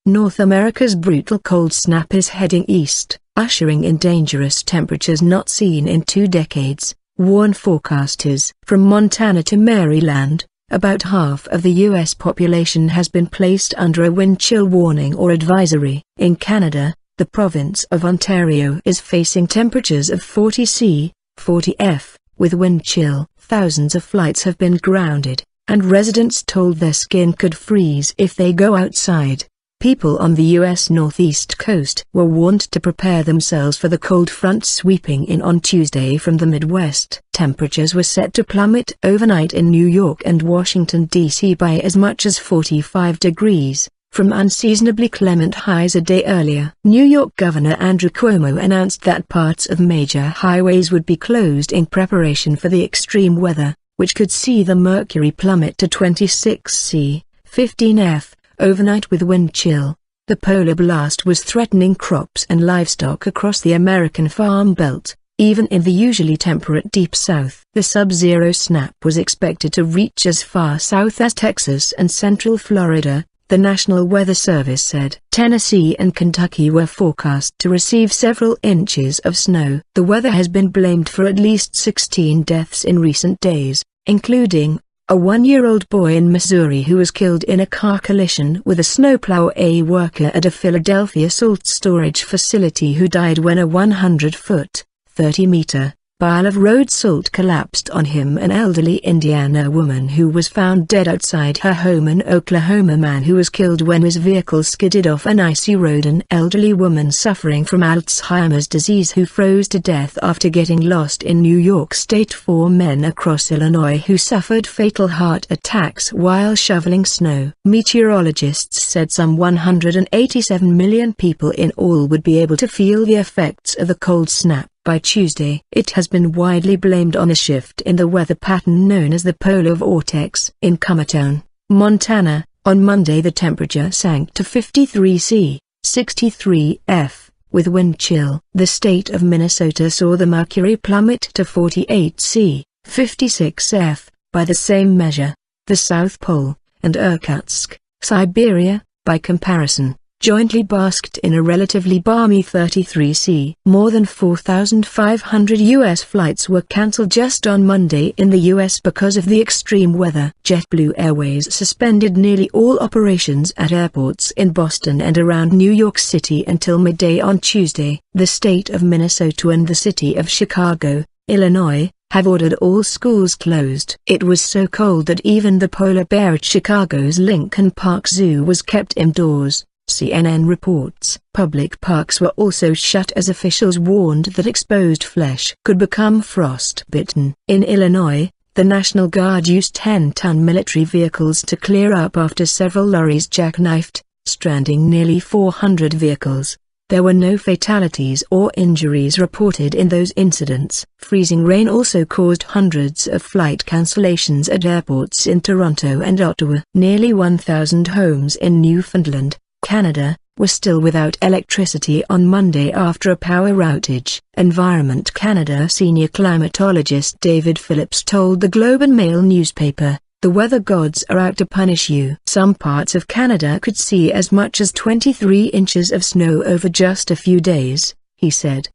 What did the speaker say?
North America's brutal cold snap is heading east, ushering in dangerous temperatures not seen in 2 decades, warn forecasters. From Montana to Maryland, about half of the U.S. population has been placed under a wind chill warning or advisory. In Canada, the province of Ontario is facing temperatures of 40 C, 40 F, with wind chill. Thousands of flights have been grounded, and residents told their skin could freeze if they go outside. People on the U.S. northeast coast were warned to prepare themselves for the cold front sweeping in on Tuesday from the Midwest. Temperatures were set to plummet overnight in New York and Washington, D.C. by as much as 45 degrees, from unseasonably clement highs a day earlier. New York Governor Andrew Cuomo announced that parts of major highways would be closed in preparation for the extreme weather, which could see the mercury plummet to 26 C, 15 F, overnight with wind chill. The polar blast was threatening crops and livestock across the American farm belt, even in the usually temperate deep south. The sub-zero snap was expected to reach as far south as Texas and central Florida, the National Weather Service said. Tennessee and Kentucky were forecast to receive several inches of snow. The weather has been blamed for at least 16 deaths in recent days, including a 1-year-old boy in Missouri who was killed in a car collision with a snowplow, a worker at a Philadelphia salt storage facility who died when a 100-foot, 30-meter, pile of road salt collapsed on him, an elderly Indiana woman who was found dead outside her home, an Oklahoma man who was killed when his vehicle skidded off an icy road, an elderly woman suffering from Alzheimer's disease who froze to death after getting lost in New York State, 4 men across Illinois who suffered fatal heart attacks while shoveling snow. Meteorologists said some 187 million people in all would be able to feel the effects of the cold snap by Tuesday. It has been widely blamed on a shift in the weather pattern known as the polar vortex. In Comertown, Montana, on Monday the temperature sank to 53 C, 63 F, with wind chill. The state of Minnesota saw the mercury plummet to 48 C, 56 F, by the same measure. The South Pole, and Irkutsk, Siberia, by comparison, jointly basked in a relatively balmy 33 C. More than 4,500 U.S. flights were cancelled just on Monday in the U.S. because of the extreme weather. JetBlue Airways suspended nearly all operations at airports in Boston and around New York City until midday on Tuesday. The state of Minnesota and the city of Chicago, Illinois, have ordered all schools closed. It was so cold that even the polar bear at Chicago's Lincoln Park Zoo was kept indoors, CNN reports. Public parks were also shut as officials warned that exposed flesh could become frostbitten. In Illinois, the National Guard used 10-ton military vehicles to clear up after several lorries jackknifed, stranding nearly 400 vehicles. There were no fatalities or injuries reported in those incidents. Freezing rain also caused hundreds of flight cancellations at airports in Toronto and Ottawa. Nearly 1,000 homes in Newfoundland, Canada, were still without electricity on Monday after a power outage. Environment Canada senior climatologist David Phillips told the Globe and Mail newspaper, "The weather gods are out to punish you." Some parts of Canada could see as much as 23 inches of snow over just a few days, he said.